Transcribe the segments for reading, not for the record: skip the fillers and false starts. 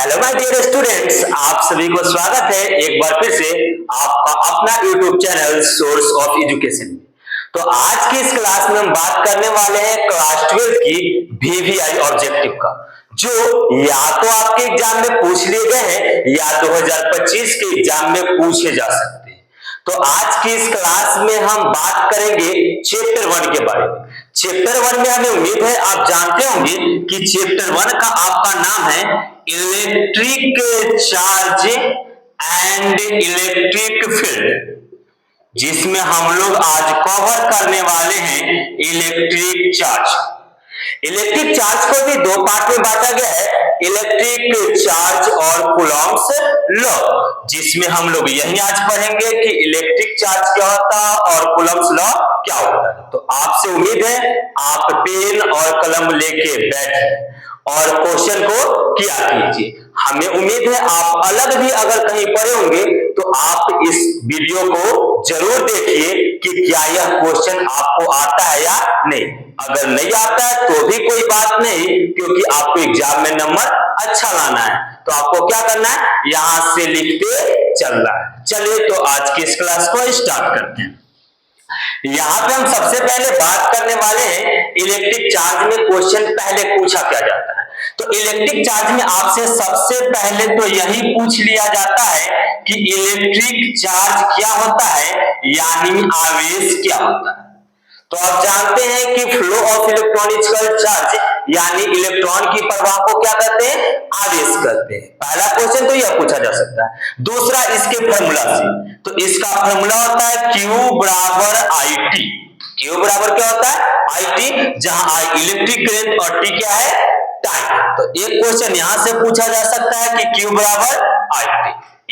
Hello my dear students, आप सभी को स्वागत है एक बार फिर से आपका अपना YouTube channel source of education. तो आज की इस क्लास में हम बात करने वाले हैं क्लास 12 की VVI ऑब्जेक्टिव का, जो या तो आपके एग्जाम में पूछ लिए गए हैं या 2025 के एग्जाम में पूछे जा सकते हैं। तो आज की इस क्लास में हम बात करेंगे चैप्टर 1 के बारे में। चैप्टर 1 में हमें उम्मीद है आप जानते होंगे कि चैप्टर 1 का आपका नाम है electric charge and electric field, जिसमें हम लोग आज कवर करने वाले हैं इलेक्ट्रिक चार्ज। इलेक्ट्रिक चार्ज को भी दो पार्ट में बांटा गया है, इलेक्ट्रिक चार्ज और कूलॉम्स लॉ, जिसमें हम लोग यही आज पढ़ेंगे कि इलेक्ट्रिक चार्ज क्या होता है और कूलॉम्स लॉ क्या होता है। तो आपसे उम्मीद है आप पेन और कलम लेके बैठे और क्वेश्चन को किया कीजिए। हमें उम्मीद है आप अलग भी अगर कहीं पढ़े होंगे तो आप इस वीडियो को जरूर देखिए कि क्या यह क्वेश्चन आपको आता है या नहीं। अगर नहीं आता है तो भी कोई बात नहीं, क्योंकि आपको एग्जाम में नंबर अच्छा लाना है। तो आपको क्या करना है, यहां से लिखते चलना है। चलिए तो आज की इस क्लास को स्टार्ट करते हैं। यहां पे हम सबसे पहले बात करने वाले हैं इलेक्ट्रिक चार्ज में क्वेश्चन पहले पूछा क्या जाता है। तो इलेक्ट्रिक चार्ज में आपसे सबसे पहले तो यही पूछ लिया जाता है कि इलेक्ट्रिक चार्ज क्या होता है, यानी आवेश क्या होता है। तो आप जानते हैं कि फ्लो ऑफ इलेक्ट्रॉनिकल चार्ज यानी इलेक्ट्रॉन की प्रवाह को क्या कहते हैं, आवेश कहते हैं। पहला क्वेश्चन तो यह पूछा जा सकता है। दूसरा इसके फॉर्मूला से, तो इसका फॉर्मूला होता है Q बराबर IT। Q बराबर क्या होता है, IT, जहां I इलेक्ट्रिक करंट और T क्या है, टाइम। तो एक क्वेश्चन यहां से पूछा जा सकता है कि Q बराबर IT।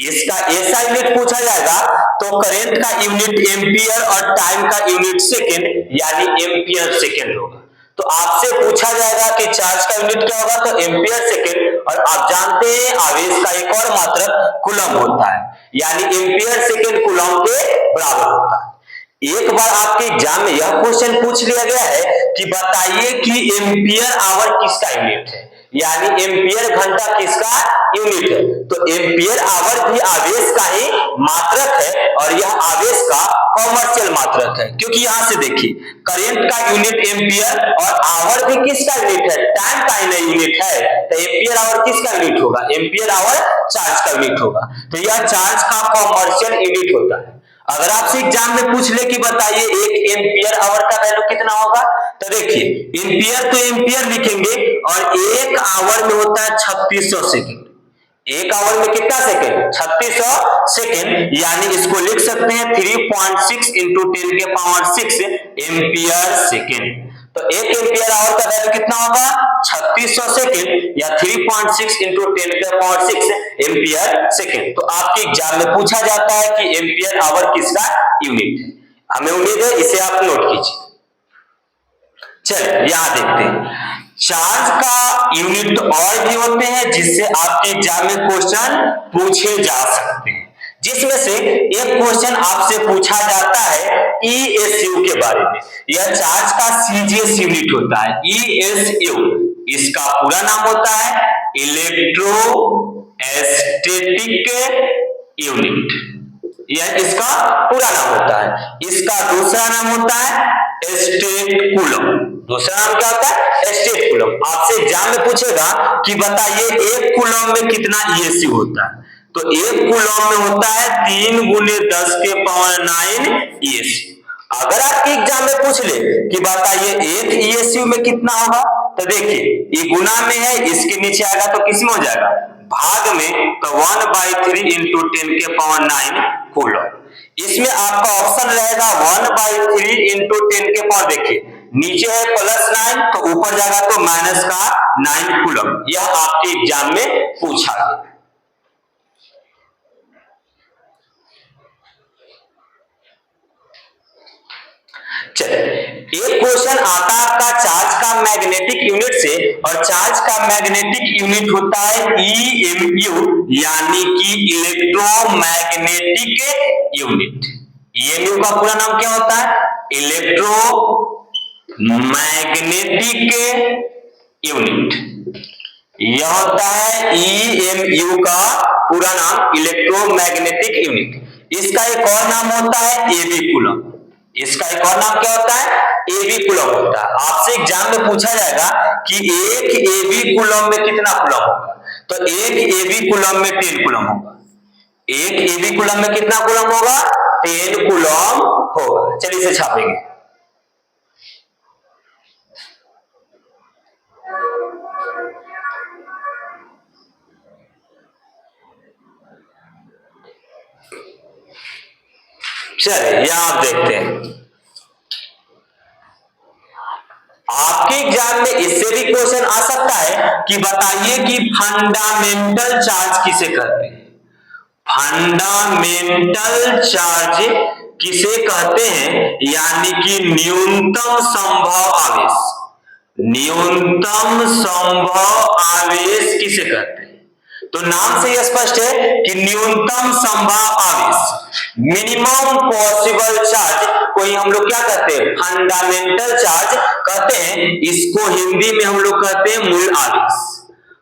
इसका ऐसा यूनिट पूछा जाएगा तो करंट का यूनिट एम्पियर और टाइम का यूनिट सेकंड यानी एम्पियर सेकंड होगा। तो आपसे पूछा जाएगा कि चार्ज का यूनिट क्या होगा, तो एम्पियर सेकंड। और आप जानते हैं आवेश का एक और मात्रक कूलम होता है, यानी एम्पियर सेकंड कूलम के बराबर होता है। एक बार आपके एग्जाम में यह क्वेश्चन पूछ लिया गया है कि बताइए कि एम्पियर आवर किसका यूनिट है, यानी एम्पियर घंटा किसका यूनिट है। तो एम्पियर आवर भी आवेश का ही मात्रक है और यह आवेश का कॉमर्शियल मात्रक है, क्योंकि यहां से देखिए करंट का यूनिट एम्पियर और आवर भी किसका यूनिट है, टाइम का ही यूनिट है। तो एम्पियर आवर किसका यूनिट होगा, एम्पियर आवर चार्ज का यूनिट होगा। तो यह चार्ज का कॉमर्शियल यूनिट होता है। अगर आपसे एग्जाम में पूछ ले कि बताइए एक एम्पियर आवर का वैल्यू कितना होगा, तो देखिए एम्पियर तो एम्पियर लिखेंगे और एक आवर में होता है 3600 सेकंड। एक आवर में कितना सेकंड, 3600 सेकंड, यानी इसको लिख सकते हैं 3.6 इंटू 10 के पावर 6 एम्पियर सेकंड। तो एक एम्पियर आवर का वैल्यू कितना होगा, 3600 सेकंड या 3.6 इंटू 10 के पावर 6 एम्पियर सेकंड। तो आपके एग्जाम में पूछा जाता है कि एम्पियर आवर किसका यूनिट है। हमें उम्मीद है इसे आप नोट कीजिए। चलिए यहां देखते हैं, चार्ज का यूनिट और भी होते हैं जिससे आपके एग्जाम में क्वेश्चन पूछे जा सकते हैं, जिसमें से एक क्वेश्चन आपसे पूछा जाता है ESU के बारे में। यह चार्ज का CGS यूनिट होता है, ESU। इसका पूरा नाम होता है इलेक्ट्रोस्टैटिक यूनिट, यह इसका पूरा नाम होता है। इसका दूसरा नाम होता है स्टेट कूलम। दूसरा नाम क्या होता है, स्टेट कूलम। आपसे एग्जाम में पूछेगा कि बताइए एक कूलम में कितना ESU होता है, तो एक कूलम में होता है 3 × 10 के पावर 9 ESU। अगर आपके एग्जाम में पूछ ले कि बताइए एक ESU में कितना होगा, तो देखिए ये गुना में है, इसके नीचे आएगा तो किस में हो जाएगा, भाग में, तो 1/3 इंटू 10 के पावर 9 कूलम। इसमें आपका ऑप्शन रहेगा 1/3 इंटू 10 के पावर, देखिए नीचे है +9 तो ऊपर जाएगा तो माइनस का 9 कूलम। यह आपके एग्जाम में पूछा गया। चलिए एक क्वेश्चन आता है आपका चार्ज का मैग्नेटिक यूनिट से, और चार्ज का मैग्नेटिक यूनिट होता है EMU, यानी कि इलेक्ट्रोमैग्नेटिक यूनिट। EMU का पूरा नाम क्या होता है, इलेक्ट्रोमैग्नेटिक यूनिट। यह होता है EMU का पूरा नाम, इलेक्ट्रोमैग्नेटिक यूनिट। इसका एक और नाम होता है एबी कूलम। इसका एक और नाम क्या होता है? एबी कूलम होता है। आपसे एग्जाम में पूछा जाएगा कि एक एबी कूलम में कितना कूलम होगा, तो एक एबी कूलम में 10 कूलम होगा। एक एबी कूलम में कितना कूलम होगा? 10 कूलम होगा। चलिए इसे छापेंगे। चलिए यहां आप देखते हैं, आपके एग्जाम में इससे भी क्वेश्चन आ सकता है कि बताइए कि फंडामेंटल चार्ज किसे कहते हैं। फंडामेंटल चार्ज किसे कहते हैं, यानी कि न्यूनतम संभव आवेश। न्यूनतम संभव आवेश किसे कहते हैं? तो नाम से यह स्पष्ट है कि न्यूनतम संभव आवेश, मिनिमम पॉसिबल चार्ज को ही हम लोग क्या कहते हैं? फंडामेंटल चार्ज कहते हैं। इसको हिंदी में हम लोग कहते हैं मूल आवेश।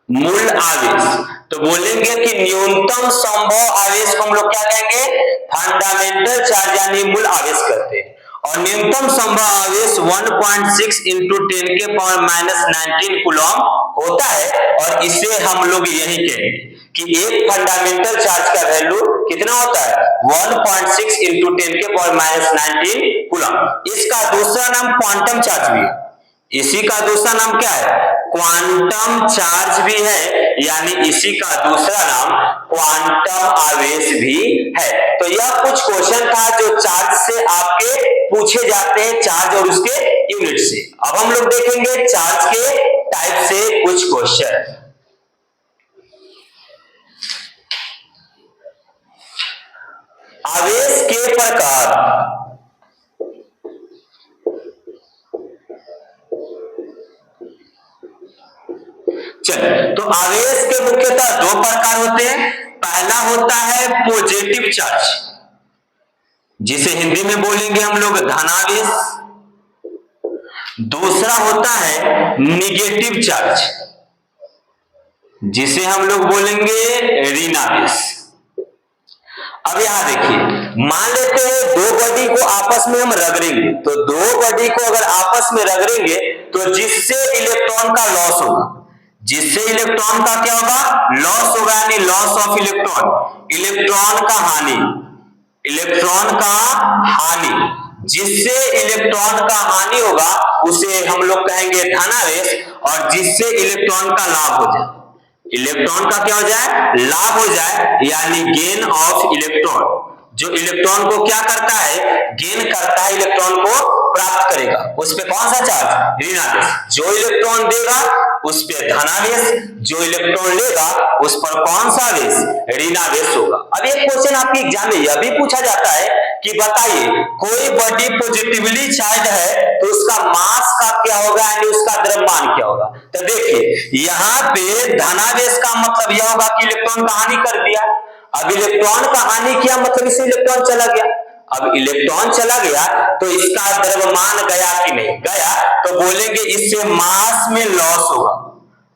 मूल आवेश। तो बोलेंगे कि न्यूनतम संभव आवेश को हम लोग क्या कहेंगे? फंडामेंटल चार्ज यानी मूल आवेश कहते हैं। और न्यूनतम संभव आवेश 1.6 इंटू 10 के पावर -19 कूलम होता है। और इसे हम लोग यही कहेंगे कि एक फंडामेंटल चार्ज का वैल्यू कितना होता है? 1.6 इंटू 10 के पावर -19 कूलम। इसका दूसरा नाम क्वांटम चार्ज भी है। इसी का दूसरा नाम क्या है? क्वांटम चार्ज भी है, यानी इसी का दूसरा नाम क्वांटम आवेश भी है। तो यह कुछ क्वेश्चन था जो चार्ज से आपके पूछे जाते हैं, चार्ज और उसके यूनिट से। अब हम लोग देखेंगे चार्ज के टाइप से कुछ क्वेश्चन। आवेश के प्रकार। चलिए, तो आवेश के मुख्यतः दो प्रकार होते हैं। पहला होता है पॉजिटिव चार्ज, जिसे हिंदी में बोलेंगे हम लोग धनावेश। दूसरा होता है निगेटिव चार्ज, जिसे हम लोग बोलेंगे ऋणावेश। अब यहां देखिए, मान लेते हैं दो बॉडी को आपस में हम रगड़ेंगे, तो दो बॉडी को अगर आपस में रगड़ेंगे तो जिससे इलेक्ट्रॉन का लॉस होगा, जिससे इलेक्ट्रॉन का क्या होगा? लॉस होगा, यानी लॉस ऑफ इलेक्ट्रॉन, इलेक्ट्रॉन का हानि, इलेक्ट्रॉन का हानि। जिससे इलेक्ट्रॉन का हानि होगा उसे हम लोग कहेंगे धनावेश। और जिससे इलेक्ट्रॉन का लाभ हो जाए, इलेक्ट्रॉन का क्या हो जाए? लाभ हो जाए, यानी गेन ऑफ इलेक्ट्रॉन। जो इलेक्ट्रॉन को क्या करता है? गेन करता है, इलेक्ट्रॉन को प्राप्त करेगा। उस पे कौन सा चार्ज? ऋणावेश। जो इलेक्ट्रॉन देगा उस पे धनावेश, जो इलेक्ट्रॉन लेगा उस पर कौन सा आवेश? ऋणावेश होगा। अब एक क्वेश्चन आपके एग्जाम में यह भी पूछा जाता है कि बताइए कोई बॉडी पॉजिटिवली चार्ज है तो उसका मास का क्या होगा, यानी उसका द्रव्यमान क्या होगा। तो देखिए यहाँ पे धनावेश का मतलब यह होगा कि इलेक्ट्रॉन का हानि कर दिया। अब इलेक्ट्रॉन का हानि किया मतलब इससे इलेक्ट्रॉन चला गया। अब इलेक्ट्रॉन चला गया तो इसका द्रव्यमान गया कि नहीं गया, तो बोलेंगे इससे मास में लॉस होगा।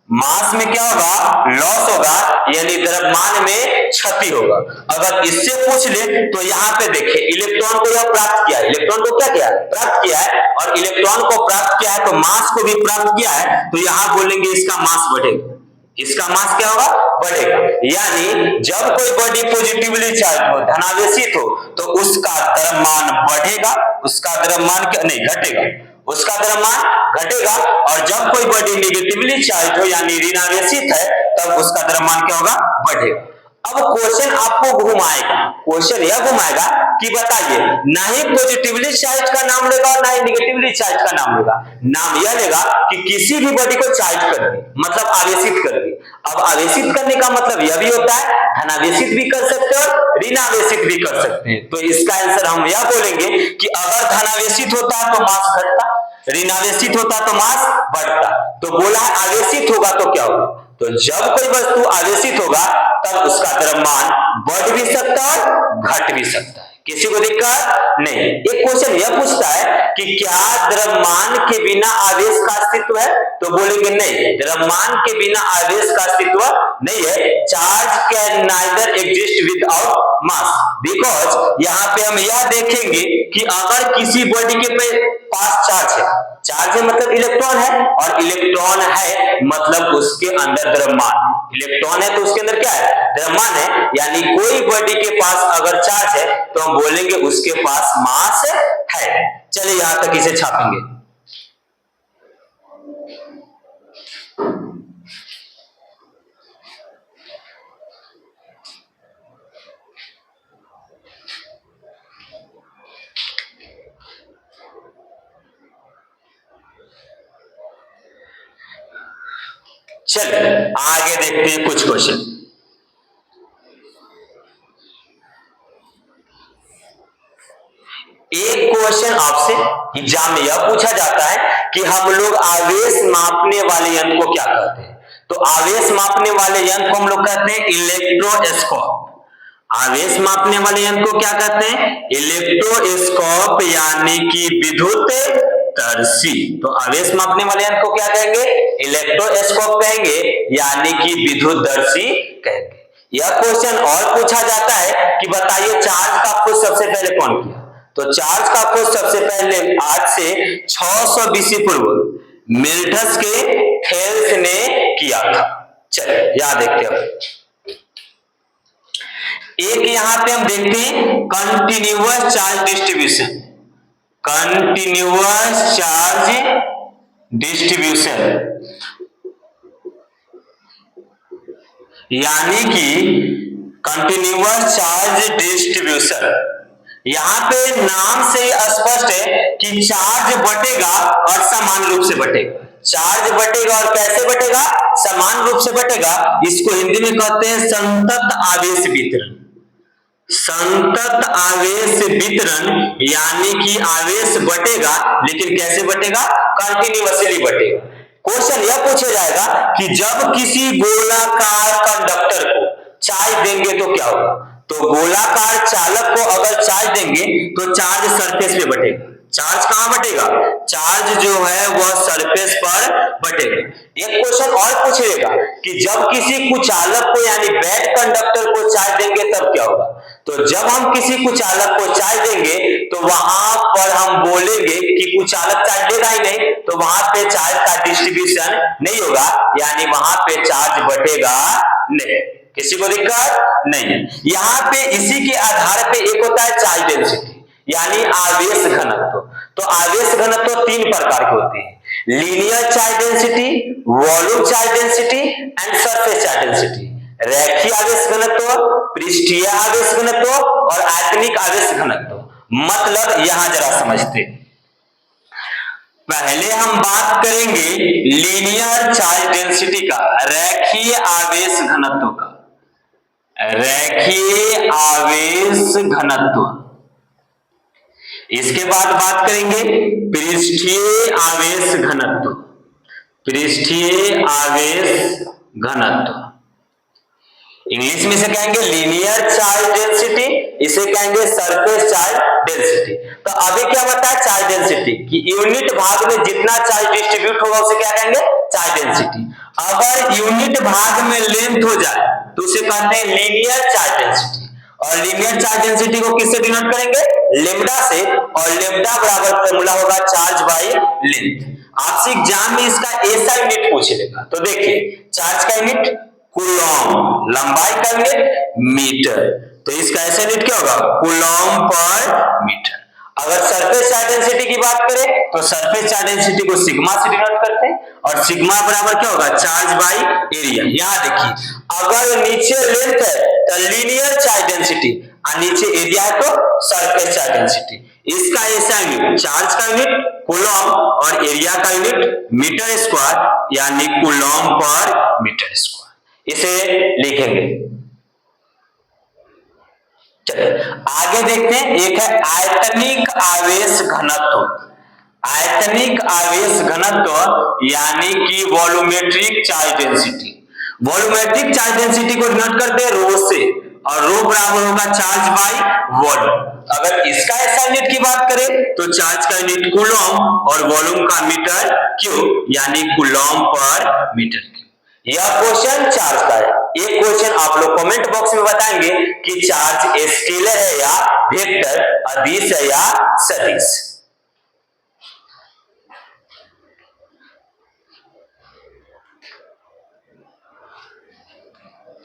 मास में क्या होगा? लॉस होगा, यानी द्रव्यमान में क्षति होगा। अगर इससे पूछ ले तो यहाँ पे देखिए इलेक्ट्रॉन को यह प्राप्त किया, इलेक्ट्रॉन को क्या किया? प्राप्त किया है। और इलेक्ट्रॉन को प्राप्त किया है तो मास को भी प्राप्त किया है, तो यहाँ बोलेंगे इसका मास बढ़ेगा। इसका मास क्या होगा? बढ़ेगा। यानी जब कोई बॉडी पॉजिटिवली चार्ज हो, धनावेशित हो, तो उसका द्रव्यमान बढ़ेगा, उसका द्रव्यमान नहीं घटेगा, उसका द्रव्यमान घटेगा। और जब कोई बॉडी नेगेटिवली चार्ज हो यानी ऋणावेशित है, तब उसका द्रव्यमान क्या होगा? बढ़ेगा। अब क्वेश्चन आपको घुमाएगा, क्वेश्चन यह घुमाएगा कि बताइए ना ही पॉजिटिवली चार्ज का नाम लेगा और ना ही निगेटिवली चार्ज का नाम लेगा। नाम यह लेगा कि किसी भी बॉडी को चार्ज कर दी, मतलब आवेशित कर दी। अब आवेशित करने का मतलब यह भी होता है धनावेशित भी कर सकते हैं और ऋणावेशित भी कर सकते हैं। तो इसका आंसर हम यह बोलेंगे कि अगर धनावेशित होता है तो मास घटता, ऋणावेशित होता तो मास बढ़ता। तो बोला है आवेशित होगा तो क्या होगा? तो जब कोई वस्तु आवेशित होगा तब उसका द्रव्यमान बढ़ भी सकता है और घट भी सकता है। किसी को दिक्कत नहीं। एक क्वेश्चन यह पूछता है कि क्या द्रव्यमान के बिना आवेश का अस्तित्व है, तो बोलेंगे नहीं, द्रव्यमान के बिना आवेश का अस्तित्व नहीं है। Charge can neither exist without mass, because यहाँ पे हम यह देखेंगे कि अगर किसी बॉडी के पास चार्ज है मतलब इलेक्ट्रॉन है, और इलेक्ट्रॉन है मतलब उसके अंदर द्रव्यमान, इलेक्ट्रॉन है तो उसके अंदर क्या है, द्रव्यमान है। यानी कोई बॉडी के पास अगर चार्ज है तो हम बोलेंगे उसके पास मास है। चलिए यहां तक इसे छापेंगे। चलिए आगे देखते हैं कुछ क्वेश्चन। एक क्वेश्चन आपसे एग्जाम में यह पूछा जाता है कि हम लोग आवेश मापने वाले यंत्र को क्या कहते हैं, तो आवेश मापने वाले यंत्र को हम लोग कहते हैं इलेक्ट्रोस्कोप। आवेश मापने वाले यंत्र को क्या कहते हैं, इलेक्ट्रोस्कोप, यानी कि विद्युत दर्शी। तो आवेश मापने वाले यंत्र को क्या कहेंगे, इलेक्ट्रोस्कोप कहेंगे, यानी कि विद्युत दर्शी कहेंगे। यह क्वेश्चन और पूछा जाता है कि बताइए चार्ज का खोज सबसे पहले कौन किया, तो चार्ज का खोज सबसे पहले आज से 600 बीसी पूर्व मिल्टस के थेल्स ने किया था। चलिए याद देखते हैं। एक यहां पे हम देखते हैं continuous charge distribution, continuous charge distribution, यानी कि कंटिन्यूअस चार्ज डिस्ट्रीब्यूशन। यहां पे नाम से स्पष्ट है कि चार्ज बटेगा और समान रूप से बटेगा। चार्ज बटेगा और कैसे बटेगा, समान रूप से बटेगा। इसको हिंदी में कहते हैं संतत आवेश वितरण, संतत आवेश वितरण, यानी कि आवेश बटेगा लेकिन कैसे बटेगा, कंटिन्यूअसली बटेगा। क्वेश्चन यह पूछा जाएगा कि जब किसी गोलाकार कंडक्टर को चार्ज देंगे तो क्या होगा, तो गोलाकार चालक को अगर चार्ज देंगे तो चार्ज सरफेस पे बटेगा। चार्ज कहां बटेगा, चार्ज जो है वह सरफेस पर बटेगा। एक क्वेश्चन और पूछेगा कि जब किसी कुचालक को यानी बैड कंडक्टर को चार्ज देंगे तब क्या होगा, तो जब हम किसी कुचालक को चार्ज देंगे तो वहां पर हम बोलेंगे कि कुचालक चार्ज देगा ही नहीं, तो वहां पे चार्ज का डिस्ट्रीब्यूशन नहीं होगा, यानी वहां पे चार्ज बटेगा नहीं। किसी को दिक्कत नहीं। यहाँ पे इसी के आधार पे एक होता है चार्ज डेंसिटी, यानी आवेश घनत्व। तो आवेश घनत्व तीन प्रकार के होते हैं, linear charge density, volume charge density and surface charge density. रैखिक आवेश घनत्व, पृष्ठीय आवेश घनत्व और आयतनिक आवेश घनत्व। मतलब यहां जरा समझते, पहले हम बात करेंगे लीनियर चार्ज डेंसिटी का, रैखिक आवेश घनत्व का, रैखिक आवेश घनत्व। इसके बाद बात करेंगे पृष्ठीय आवेश घनत्व, पृष्ठीय आवेश घनत्व। इंग्लिश में से कहेंगे लीनियर चार्ज डेंसिटी, इसे कहेंगे सरफेस चार्ज डेंसिटी। तो अभी क्या बताया चार्ज डेंसिटी कि यूनिट भाग में जितना चार्ज डिस्ट्रीब्यूट होगा उसे क्या कहेंगे, चार्ज डेंसिटी। अगर यूनिट भाग में लेंथ हो जाए तो उसे कहते हैं लीनियर चार्ज डेंसिटी। और लीनियर चार्ज डेंसिटी को किससे डिनोट करेंगे, लेम्डा से, और लेम्डा बराबर फॉर्मूला होगा चार्ज बाई लेंथ। आपसे एग्जाम में इसका ऐसा यूनिट पूछ लेगा, तो देखिए चार्ज का यूनिट कूलॉम, लंबाई का यूनिट मीटर, तो इसका ऐसा यूनिट क्या होगा, कूलॉम पर मीटर। अगर सरफेस चार्ज डेंसिटी की बात करें तो सरफेस चार्ज डेंसिटी को सिग्मा से डिनोट करते हैं, और सिग्मा बराबर क्या होगा, चार्ज बाई एरिया। यहां देखिए अगर नीचे लेंथ है तो लीनियर चार्ज डेंसिटी और नीचे एरिया है तो सरफेस चार्ज डेंसिटी। इसका ऐसा यूनिट चार्ज का यूनिट कूलॉम और एरिया का यूनिट मीटर स्क्वायर, यानी कूलॉम पर मीटर स्क्वायर। इसे लिखेंगे। आगे देखते हैं, एक है आयतनिक आवेश घनत्व, आयतनिक आवेश घनत्व यानी कि volumetric charge density. Volumetric charge density को डिनोट करते हैं रो से, और रो बराबर होगा चार्ज बाई वॉल्यूम। अगर इसका SI यूनिट की बात करें तो चार्ज का यूनिट कूलम और वॉल्यूम का मीटर क्यूब यानी कूलम पर मीटर क्यूब। यह क्वेश्चन चार्ज का है। एक क्वेश्चन आप लोग कमेंट बॉक्स में बताएंगे कि चार्ज स्केलर है या वेक्टर, अदिश है या सदिश।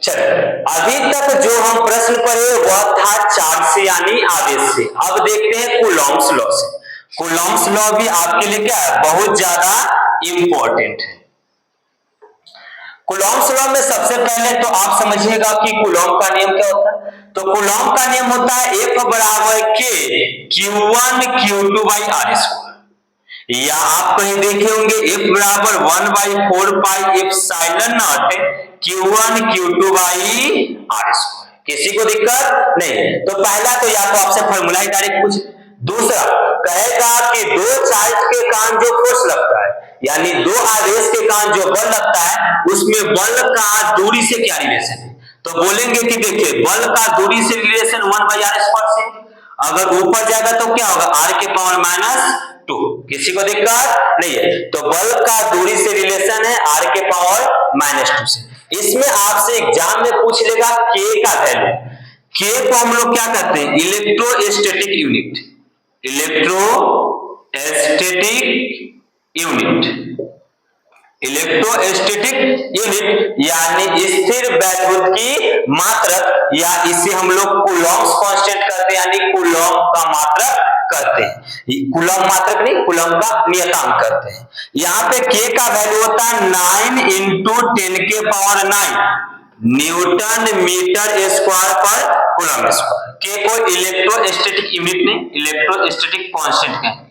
चलिए, अभी तक जो हम प्रश्न पढ़े वह था चार्ज से यानी आवेश से। अब देखते हैं कूलॉम्स लॉ से। कूलॉम्स लॉ भी आपके लिए क्या है, बहुत ज्यादा इंपॉर्टेंट है। कूलॉम्स लॉ में सबसे पहले तो आप समझिएगा कि कूलॉम का नियम क्या होता है। तो कूलॉम का नियम होता है F बराबर K Q1 Q2 by R square, या आप कहीं देखे होंगे F बराबर 1/4 pi epsilon not Q1 Q2 by R square. किसी को दिक्कत नहीं। तो पहला तो या तो आपसे फॉर्मूला ही डायरेक्ट पूछ, दूसरा कहेगा कि दो चार्ज के कारण जो फोर्स लगता है यानी दो आवेश के कारण जो बल लगता है उसमें बल का दूरी से क्या रिलेशन है। तो बोलेंगे कि देखिए बल का दूरी से रिलेशन 1/r स्क्वायर से, अगर ऊपर जाएगा तो क्या होगा r के पावर -2। किसी को दिक्कत नहीं है। तो बल का दूरी से रिलेशन है r के पावर -2 से। इसमें आपसे एग्जाम में पूछ लेगा k का वैल्यू। k को हम लोग क्या कहते हैं, electrostatic unit. Electrostatic unit, electrostatic unit यानी स्थिर वैद्युत की मात्रक, या इसे हम लोग कूलॉम्स कांस्टेंट कहते हैं यानी कूलॉम का मात्रक कहते हैं। कूलॉम मात्रक नहीं, कूलॉम का नियतांक कहते हैं। यहाँ पे k का वैल्यू होता है 9 × 10⁹ न्यूटन मीटर स्क्वायर पर कूलम स्क्वायर। k को इलेक्ट्रोस्टैटिक यूनिट ने इलेक्ट्रोस्टैटिक कांस्टेंट कहेंगे।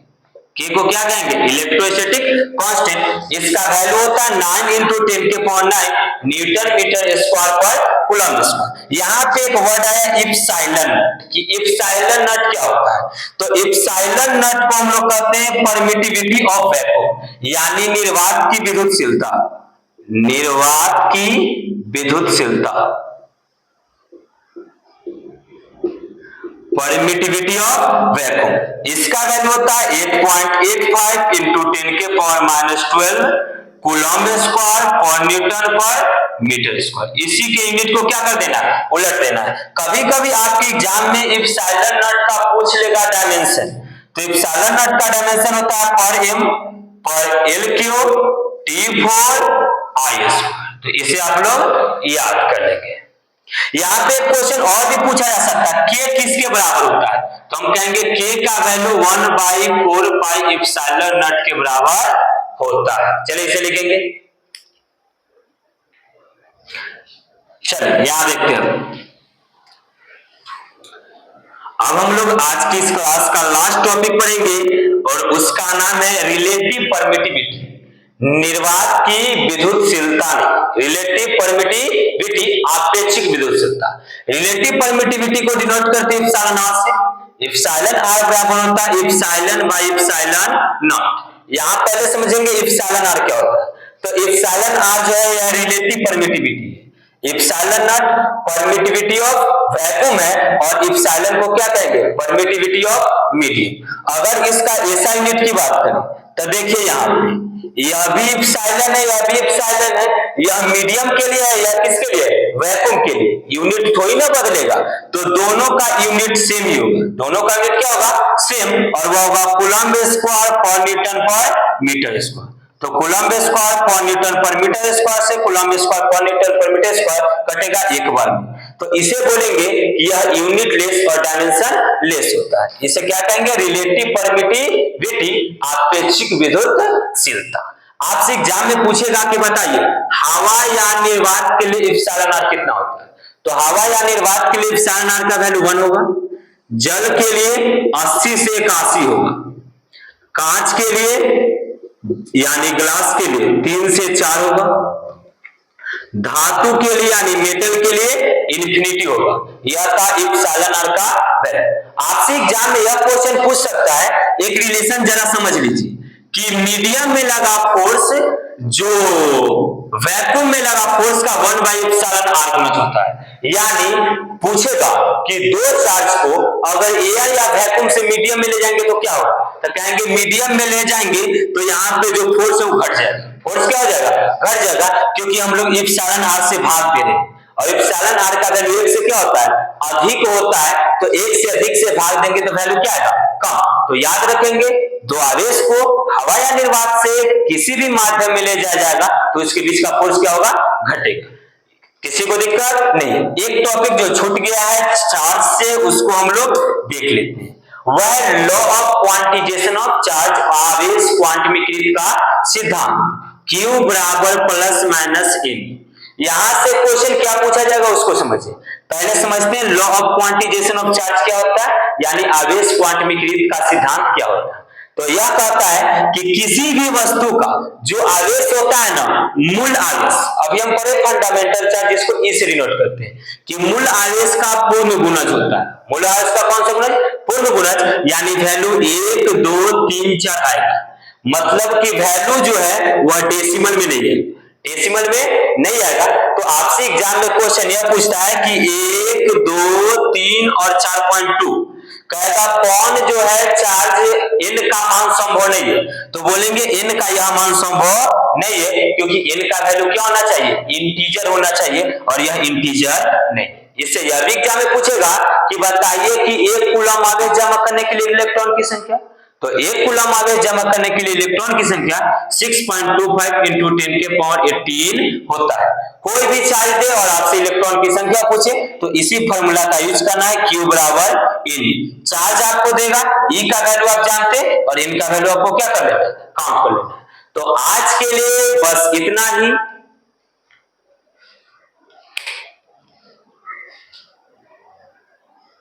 k को क्या कहेंगे, इलेक्ट्रोस्टैटिक कांस्टेंट। इसका वैल्यू होता है 9 × 10⁹ न्यूटन मीटर स्क्वायर पर कूलम स्क्वायर। यहाँ पे एक वर्ड आया इप्सिलॉन, कि इप्सिलॉन नॉट क्या होता है। तो इप्सिलॉन नॉट को हम लोग कहते हैं परमिटिविटी ऑफ वैक्यूम, यानी निर्वात की विद्युतशीलता। निर्वात की विद्युतशीलता, परमिटिविटी ऑफ वैक्यूम। इसका वैल्यू होता है 8.85 × 10⁻12 कूलम स्क्वायर पर न्यूटन पर मीटर स्क्वायर। इसी के यूनिट को क्या कर देना, उलट देना है। कभी कभी आपके एग्जाम में इप्सिलॉन नॉट का पूछ लेगा डायमेंशन। तो इप्सिलॉन नॉट का डायमेंशन होता है पर m पर l³ T4 I स्क्वायर। तो इसे आप लोग याद कर लेंगे। यहाँ पे क्वेश्चन और भी पूछा जा सकता है, k किसके बराबर होता है। तो हम कहेंगे k का वैल्यू 1/4 पाई एप्सिलॉन नॉट के बराबर होता है। चलिए इसे लिखेंगे। चलिए यहां देखते हैं। अब हम लोग आज की इस क्लास का लास्ट टॉपिक पढ़ेंगे और उसका नाम है रिलेटिव परमिटिविटी, निर्वात की विद्युतशीलता। रिलेटिव परमिटिविटी, आपेक्षिक विद्युतशीलता। रिलेटिव परमिटिविटी को डिनोट करते हैं एप्सिलॉन नॉट से। एप्सिलॉन r बराबर होता है एप्सिलॉन बाय एप्सिलॉन नॉट। यहां पहले समझेंगे एप्सिलॉन r क्या होता है। तो एप्सिलॉन r जो है यह रिलेटिव परमिटिविटी है। Epsilon not permittivity of vacuum है और एप्सिलॉन को क्या कहेंगे, परमिटिविटी ऑफ मीडियम। अगर इसका SI यूनिट की बात करें तो देखिए यहाँ पे यह भी एप्सिलॉन है, यह भी एप्सिलॉन है। यह मीडियम के लिए है, यह किसके लिए, वैक्यूम के लिए। यूनिट थोड़ी ना बदलेगा, तो दोनों का यूनिट सेम ही होगा। दोनों का यूनिट क्या होगा, सेम, और वह होगा कूलम स्क्वायर पर न्यूटन पर मीटर स्क्वायर। तो कूलम स्क्वायर पर न्यूटन पर मीटर स्क्वायर से कूलम स्क्वायर पर न्यूटन पर मीटर स्क्वायर कटेगा एक बार में। तो इसे बोलेंगे कि यह यूनिट लेस और डायमेंशन लेस होता है। इसे क्या कहेंगे, रिलेटिव परमिटिविटी, आपेक्षिक विद्युतशीलता। आपसे एग्जाम में पूछेगा कि बताइए हवा या निर्वात के लिए एप्सिलॉन r कितना होता है। तो हवा या निर्वात के लिए एप्सिलॉन r का वैल्यू 1 होगा, जल के लिए 80 से 81 होगा, कांच के लिए यानी ग्लास के लिए 3 से 4 होगा, धातु के लिए यानी मेटल के लिए इन्फिनिटी होगा। यह था एप्सिलॉन r का वैल्यू। आपसे एग्जाम में यह क्वेश्चन पूछ सकता है, एक रिलेशन जरा समझ लीजिए कि मीडियम में लगा फोर्स जो वैक्यूम में लगा फोर्स का 1/εr गुणज होता है। यानी पूछेगा कि दो चार्ज को अगर एयर या वैक्यूम से मीडियम में ले जाएंगे तो क्या होगा, तो कहेंगे मीडियम में ले जाएंगे तो यहाँ पे जो फोर्स है वो घट जाएगा। फोर्स क्या हो जाएगा, घट जाएगा, क्योंकि हम लोग εr से भाग दे रहे हैं और εr का वैल्यू 1 से क्या होता है, अधिक होता है, तो 1 से अधिक से भाग देंगे तो वैल्यू क्या आएगा, कम। तो याद रखेंगे दो आवेश को हवा या निर्वात से किसी भी माध्यम में ले जाया जाएगा तो इसके बीच का फोर्स क्या होगा, घटेगा। किसी को दिक्कत नहीं। एक टॉपिक जो छूट गया है चार्ज से उसको हम लोग देख लेते हैं, वह law of quantisation of charge, आवेश क्वांटमीकृत का सिद्धांत, Q बराबर प्लस माइनस n। यहां से क्वेश्चन क्या पूछा जाएगा उसको समझिए। पहले समझते हैं law of quantisation of charge क्या होता है, यानी आवेश क्वांटमीकृत का सिद्धांत क्या होता है। तो यह कहता है कि किसी भी वस्तु का जो आवेश होता है ना, मूल आवेश, अभी हम पढ़े फंडामेंटल चार्ज जिसको ई से डिनोट करते हैं, कि मूल आवेश का पूर्ण गुणज होता है। मूल आवेश का कौन सा गुणज, पूर्ण गुणज, यानी वैल्यू 1 2 3 4 आएगा। मतलब कि वैल्यू जो है वह डेसिमल में नहीं है, डेसिमल में नहीं आएगा। तो आपसे एग्जाम में क्वेश्चन यह पूछता है कि 1 2 3 और 4.2 कहेगा कौन जो है चार्ज n का मान संभव नहीं है, तो बोलेंगे n का यह मान संभव नहीं है, क्योंकि n का वैल्यू क्या होना चाहिए, इंटीजर होना चाहिए, और यह इंटीजर नहीं। इससे यह भी एग्जाम में पूछेगा कि बताइए कि 1 कूलम आवेश जमा करने के लिए इलेक्ट्रॉन की संख्या, तो 1 कूलम आवेश जमा करने के लिए इलेक्ट्रॉन की संख्या 6.25 × 10⁻18 होता है। कोई भी चार्ज दे और आपसे इलेक्ट्रॉन की संख्या पूछे तो इसी फॉर्मूला का यूज करना है, Q बराबर n। चार्ज आपको देगा, E का वैल्यू आप जानते और n का वैल्यू आपको क्या कर लेना है, काउंट कर लेना है। तो आज के लिए बस इतना ही।